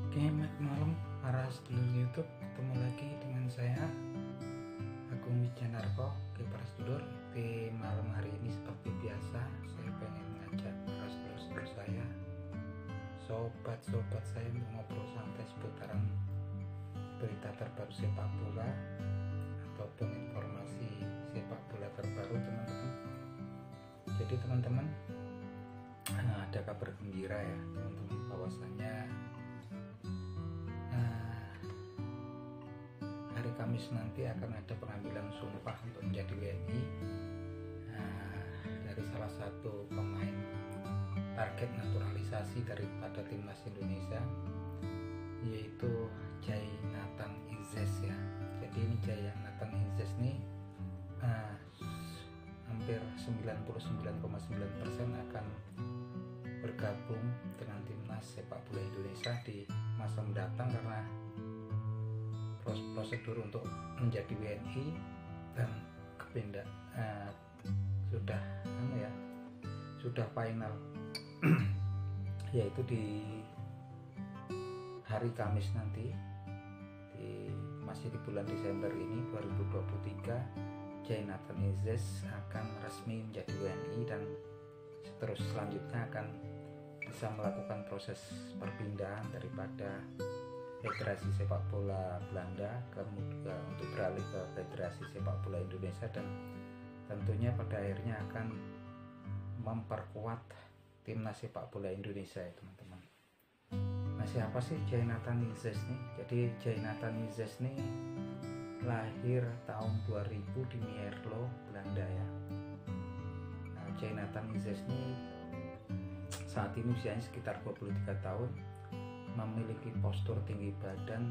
Selamat malam para sedulur YouTube, ketemu lagi dengan saya Agung Wijanarko. Oke para sedulur, di malam hari ini seperti biasa saya pengen ngajak para sedulur saya, sobat-sobat saya untuk ngobrol santai seputaran berita terbaru sepak bola ataupun informasi sepak bola terbaru teman-teman. Jadi teman-teman, ada kabar gembira ya teman-teman, bahwasanya hari Kamis nanti akan ada pengambilan sumpah untuk menjadi WNI dari salah satu pemain target naturalisasi daripada timnas Indonesia, yaitu Djainathan Izes ya. Jadi ini Djainathan Izes ini hampir 99,9% akan bergabung dengan timnas sepak bola Indonesia di masa mendatang, karena prosedur untuk menjadi WNI dan kepindah sudah final yaitu di hari Kamis nanti, masih di bulan Desember ini 2023, Djainathan Izes akan resmi menjadi WNI dan selanjutnya akan bisa melakukan proses perpindahan daripada Federasi Sepak Bola Belanda kemudian untuk beralih ke Federasi Sepak Bola Indonesia, dan tentunya pada akhirnya akan memperkuat timnas sepak bola Indonesia ya teman-teman. Nah, siapa sih Djainathan Izes nih? Jadi Djainathan Izes nih lahir tahun 2000 di Mierlo, Belanda ya. Nah, Djainathan Izes nih saat ini usianya sekitar 23 tahun, memiliki postur tinggi badan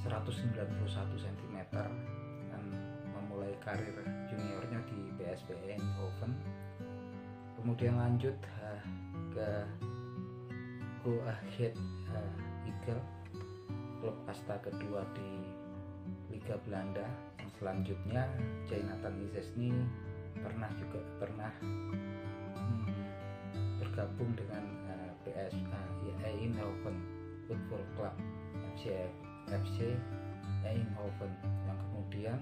191 cm dan memulai karir juniornya di PSV Eindhoven, kemudian lanjut ke Go Ahead Eagles, klub kasta kedua di Liga Belanda. Dan selanjutnya Djainathan Izes ini pernah bergabung dengan PSV Eindhoven Football Club FC Eindhoven, yang kemudian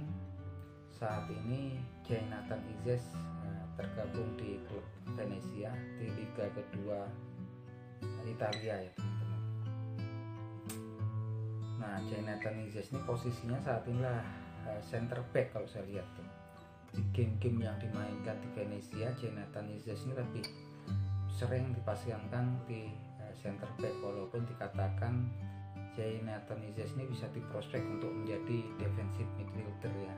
saat ini Djainathan Izes tergabung di klub Venezia di Liga kedua Italia ya teman-teman. Nah, Djainathan Izes ini posisinya saat ini lah center back kalau saya lihat tuh. Di game-game yang dimainkan di Venezia, Djainathan Izes ini lebih sering dipasangkan di center back, walaupun dikatakan Djainathan Izes ini bisa diprospek untuk menjadi defensive midfielder ya,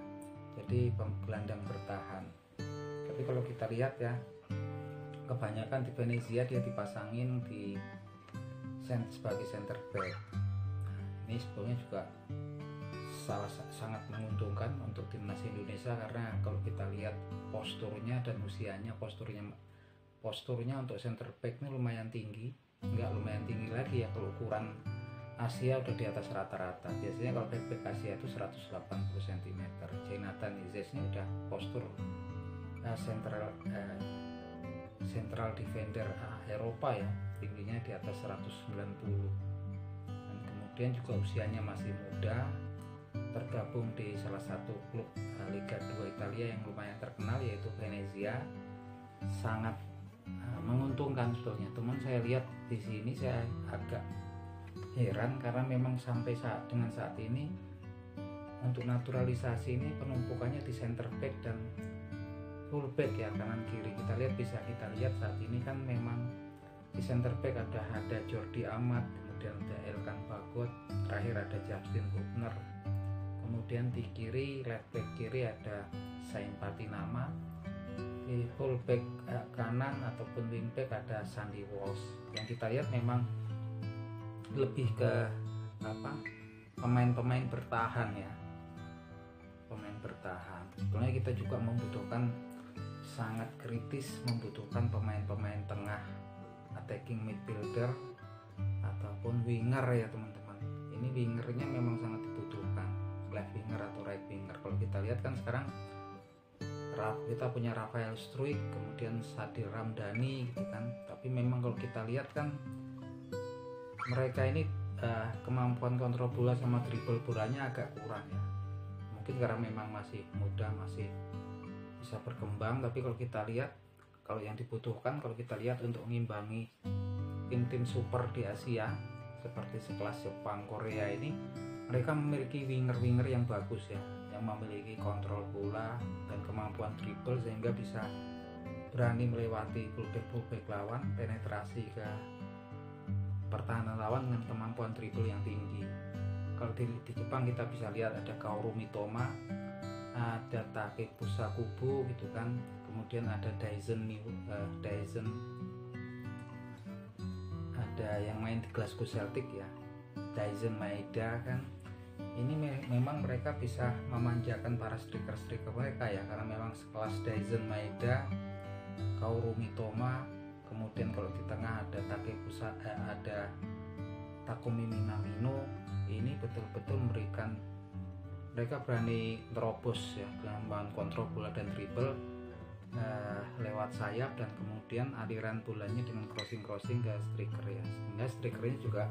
jadi gelandang bertahan. Tapi kalau kita lihat ya, kebanyakan di Venezia dia dipasangin sebagai center back. Ini sebetulnya juga sangat menguntungkan untuk timnas Indonesia, karena kalau kita lihat posturnya dan usianya, posturnya untuk center back ini lumayan tinggi, nggak lumayan tinggi lagi ya, kalau ukuran Asia udah di atas rata-rata. Biasanya kalau back Asia itu 180 cm. Djainathan Izes ini udah postur central defender Eropa ya, tingginya di atas 190, dan kemudian juga usianya masih muda, tergabung di salah satu klub Liga 2 Italia yang lumayan terkenal yaitu Venezia. Sangat menguntungkan sebetulnya teman. Saya lihat di sini saya agak heran, karena memang sampai saat ini untuk naturalisasi ini penumpukannya di center back dan fullback ya, kanan kiri. Bisa kita lihat saat ini kan memang di center back ada Jordi Amat, kemudian ada Elkan Bagot, terakhir ada Justin Hubner, kemudian di kiri left back kiri ada Sain Patinama, di fullback kanan ataupun wingback ada Sandy Walsh. Yang kita lihat memang lebih ke pemain-pemain bertahan ya, pemain bertahan. Sebenarnya kita juga sangat kritis membutuhkan pemain-pemain tengah, attacking midfielder ataupun winger ya teman-teman. Ini wingernya memang sangat dibutuhkan, left winger atau right winger. Kalau kita lihat kan sekarang kita punya Rafael Struijk, kemudian Sadil Ramdhani gitu kan. Tapi memang kalau kita lihat kan mereka ini kemampuan kontrol bola sama dribble bolanya agak kurang ya, mungkin karena memang masih muda, masih bisa berkembang. Tapi kalau kita lihat, kalau yang dibutuhkan, kalau kita lihat untuk mengimbangi tim-tim super di Asia seperti sekelas Jepang, Korea ini, mereka memiliki winger-winger yang bagus ya, yang memiliki kontrol bola dan kemampuan dribble sehingga bisa berani melewati fullback lawan, penetrasi ke pertahanan lawan dengan kemampuan dribble yang tinggi. Kalau di Jepang kita bisa lihat ada Kaoru Mitoma, ada Takefusa Kubo gitu kan, kemudian ada Daisen, ada yang main di Glasgow Celtic ya, Daisen Maeda kan. Ini memang mereka bisa memanjakan para striker mereka ya, karena memang sekelas Daisen Maeda, Kaoru Mitoma, kemudian kalau di tengah ada Takefusa, ada Takumi Minamino. Ini betul-betul memberikan, mereka berani terobos ya dengan membangun kontrol bola dan dribble lewat sayap, dan kemudian aliran bolanya dengan crossing ke striker ya, sehingga strikernya juga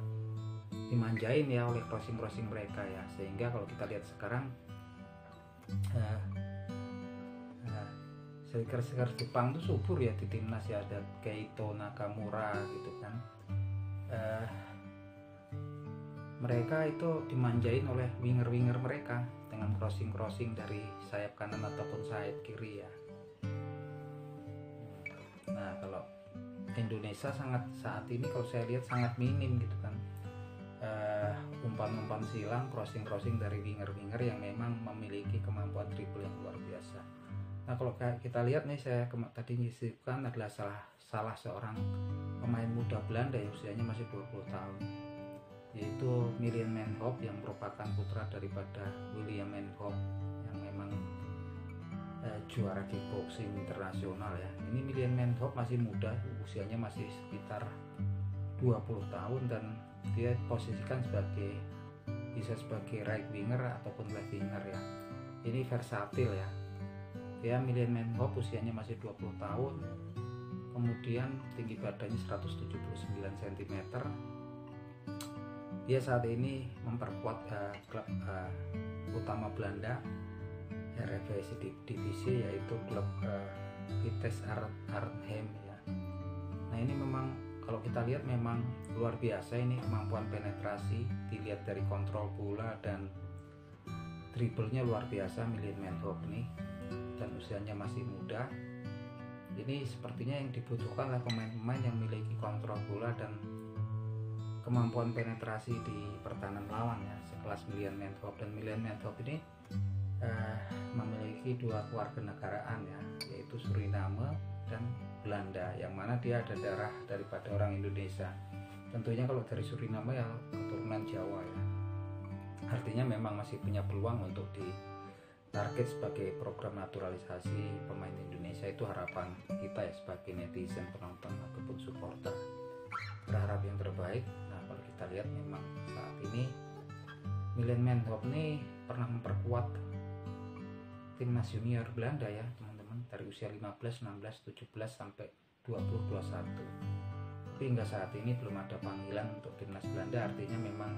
dimanjain ya oleh crossing mereka ya. Sehingga kalau kita lihat sekarang striker Jepang tuh subur ya di timnas ya, ada Keito Nakamura gitu kan. Mereka itu dimanjain oleh winger mereka dengan crossing dari sayap kanan ataupun sayap kiri ya. Nah, kalau Indonesia saat ini kalau saya lihat sangat minim gitu kan, umpan silang, crossing dari winger yang memang memiliki kemampuan dribble yang luar biasa. Nah, kalau kita lihat nih, saya tadi nyisipkan adalah salah seorang pemain muda Belanda yang usianya masih 20 tahun, yaitu Milian Manhoef, yang merupakan putra daripada William Manhoef yang memang juara kickboxing internasional ya. Ini Milian Manhoef masih muda, usianya masih sekitar 20 tahun, dan dia posisikan bisa sebagai right winger ataupun left winger ya. Ini versatil ya. Dia Milian Manhoef usianya masih 20 tahun, kemudian tinggi badannya 179 cm. Dia saat ini memperkuat klub utama Belanda, Eredivisie divisi, yaitu klub Vitesse Arnhem ya. Nah, ini memang kalau kita lihat memang luar biasa ini kemampuan penetrasi, dilihat dari kontrol bola dan dribblenya luar biasa Milian Manhoef ini, dan usianya masih muda. Ini sepertinya yang dibutuhkan oleh pemain-pemain yang memiliki kontrol bola dan kemampuan penetrasi di pertahanan lawan ya, sekelas Milian Manhoef. Dan Milian Manhoef ini memiliki dua kewarganegaraan ya, yaitu Suriname dan Belanda, yang mana dia ada darah daripada orang Indonesia. Tentunya kalau dari Suriname ya keturunan Jawa ya, artinya memang masih punya peluang untuk target sebagai program naturalisasi pemain Indonesia. Itu harapan kita ya sebagai netizen, penonton ataupun supporter, berharap yang terbaik. Nah, kalau kita lihat memang saat ini Milian Manhoef ini pernah memperkuat timnas junior Belanda ya teman-teman, dari usia 15, 16, 17 sampai 20, 21. Tapi hingga saat ini belum ada panggilan untuk timnas Belanda, artinya memang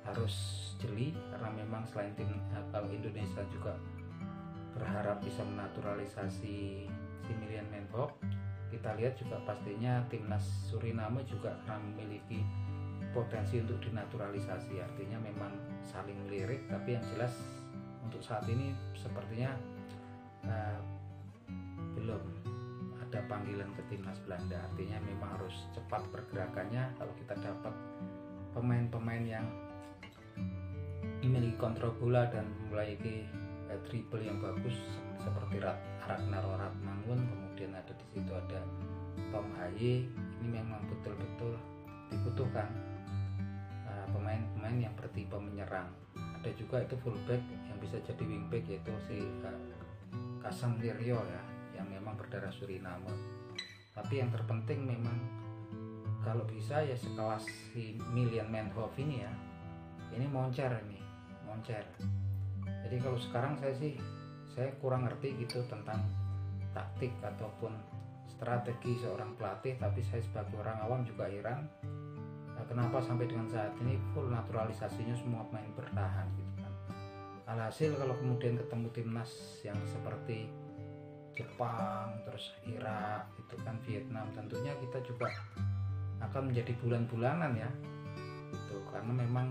harus jeli, karena memang selain kalau Indonesia juga berharap bisa menaturalisasi si Milian Manhoef, kita lihat juga pastinya timnas Suriname juga akan memiliki potensi untuk dinaturalisasi. Artinya memang saling melirik, tapi yang jelas untuk saat ini sepertinya belum ada panggilan ke timnas Belanda. Artinya memang harus cepat pergerakannya kalau kita dapat pemain-pemain yang memiliki kontrol bola dan memiliki dribble yang bagus seperti Ragnar Ratmangun, kemudian ada di situ ada Tom Haye. Ini memang betul-betul dibutuhkan pemain-pemain yang bertipe menyerang. Ada juga itu fullback yang bisa jadi wingback, yaitu si Kasem Lirio ya, yang memang berdarah Suriname. Tapi yang terpenting memang kalau bisa ya sekelas si Milian Manhoef ini ya, ini moncer. Jadi kalau sekarang saya kurang ngerti gitu tentang taktik ataupun strategi seorang pelatih, tapi saya sebagai orang awam juga heran kenapa sampai dengan saat ini full naturalisasinya semua pemain bertahan gitu kan. Alhasil kalau kemudian ketemu timnas yang seperti Jepang, terus Irak itu kan, Vietnam, tentunya kita juga akan menjadi bulan-bulanan ya itu, karena memang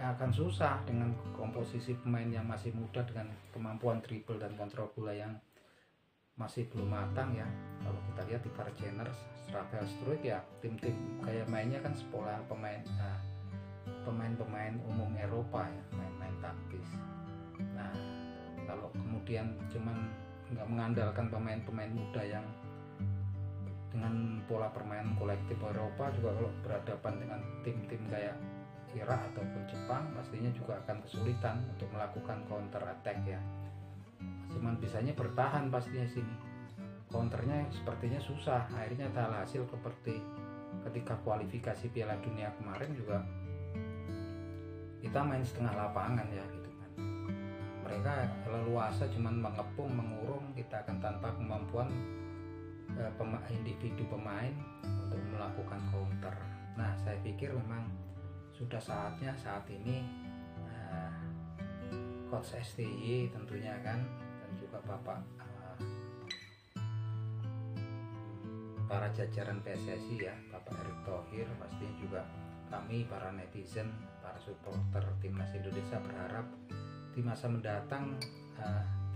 akan susah dengan komposisi pemain yang masih muda dengan kemampuan dribble dan kontrol bola yang masih belum matang ya. Kalau kita lihat di Jenner, Rafael Struijk ya, tim-tim kayak mainnya kan sepola pemain-pemain umum Eropa ya, main-main taktis. Nah, kalau kemudian cuman nggak mengandalkan pemain-pemain muda yang dengan pola permainan kolektif Eropa, juga kalau berhadapan dengan tim-tim kayak Irak ataupun Jepang pastinya juga akan kesulitan untuk melakukan counter attack ya. Cuman bisanya bertahan pastinya sini. Counternya sepertinya susah. Akhirnya hasil seperti ketika kualifikasi Piala Dunia kemarin juga kita main setengah lapangan ya gitu kan. Mereka leluasa cuman mengepung, mengurung, kita akan tanpa kemampuan individu pemain untuk melakukan counter. Nah, saya pikir memang sudah saatnya saat ini Coach STY tentunya kan, dan juga Bapak para jajaran PSSI ya, Bapak Erick Thohir, pastinya juga kami para netizen, para supporter timnas Indonesia berharap di masa mendatang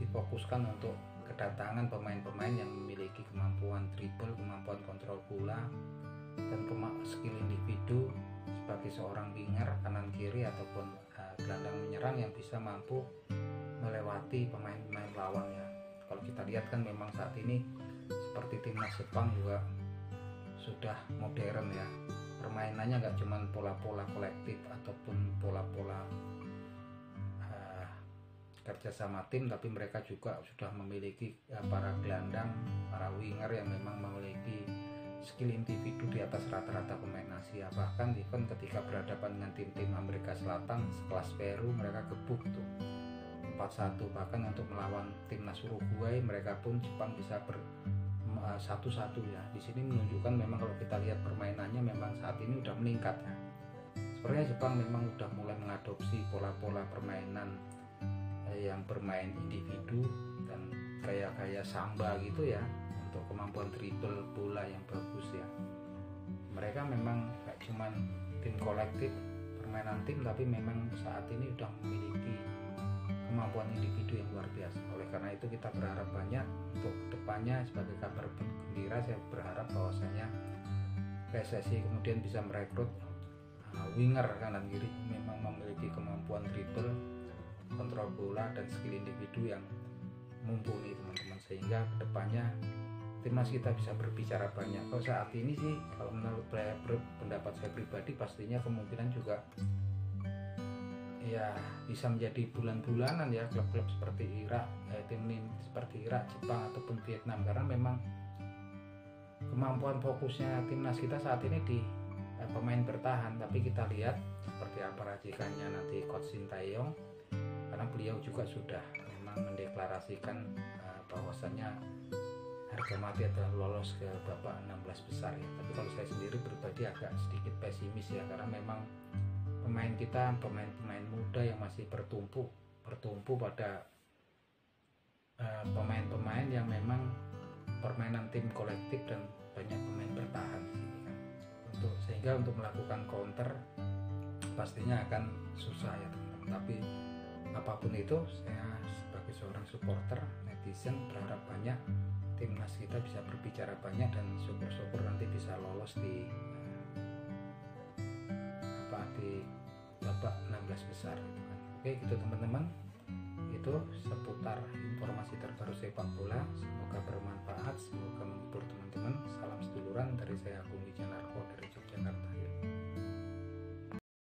difokuskan untuk kedatangan pemain-pemain yang memiliki kemampuan dribble, kemampuan kontrol bola, dan skill individu sebagai seorang winger kanan kiri ataupun gelandang menyerang yang bisa mampu melewati pemain-pemain lawan ya. Kalau kita lihat kan memang saat ini seperti timnas Jepang juga sudah modern ya, permainannya nggak cuma pola-pola kolektif ataupun pola-pola kerjasama tim, tapi mereka juga sudah memiliki para gelandang, para winger yang memang memiliki skill individu di atas rata-rata pemain Asia. Bahkan even ketika berhadapan dengan tim-tim Amerika Selatan sekelas Peru, mereka gebuk tuh 4-1. Bahkan untuk melawan timnas Uruguay, mereka pun Jepang bisa 1-1 ya. Di sini menunjukkan memang kalau kita lihat permainannya memang saat ini udah meningkat ya. Sebenarnya Jepang memang udah mulai mengadopsi pola-pola permainan yang bermain individu dan kayak samba gitu ya, untuk kemampuan dribble bola yang bagus ya. Mereka memang gak cuman tim kolektif, permainan tim, tapi memang saat ini udah memiliki kemampuan individu yang luar biasa. Oleh karena itu kita berharap banyak untuk kedepannya. Sebagai kabar gembira, saya berharap bahwasanya PSSI kemudian bisa merekrut winger kanan kiri memang memiliki kemampuan dribble, kontrol bola, dan skill individu yang mumpuni teman-teman, sehingga kedepannya timnas kita bisa berbicara banyak. Kalau saat ini sih, kalau menurut pendapat saya pribadi, pastinya kemungkinan juga ya bisa menjadi bulan-bulanan ya klub-klub seperti Irak, tim seperti Irak, Jepang ataupun Vietnam, karena memang kemampuan fokusnya timnas kita saat ini di pemain bertahan. Tapi kita lihat seperti apa racikannya nanti Coach Sintayong, karena beliau juga sudah memang mendeklarasikan bahwasannya harga mati adalah lolos ke babak 16 besar ya. Tapi kalau saya sendiri pribadi agak sedikit pesimis ya, karena memang pemain kita pemain-pemain muda yang masih bertumpu pada pemain-pemain yang memang permainan tim kolektif dan banyak pemain bertahan sehingga untuk melakukan counter pastinya akan susah ya teman-teman. Tapi apapun itu, saya sebagai seorang supporter netizen berharap banyak timnas kita bisa berbicara banyak, dan syukur-syukur nanti bisa lolos di babak 16 besar gitu kan. Oke gitu teman-teman, itu seputar informasi terbaru sepak bola. Semoga bermanfaat, semoga menghibur teman-teman. Salam seduluran dari saya, Agung Wijanarko.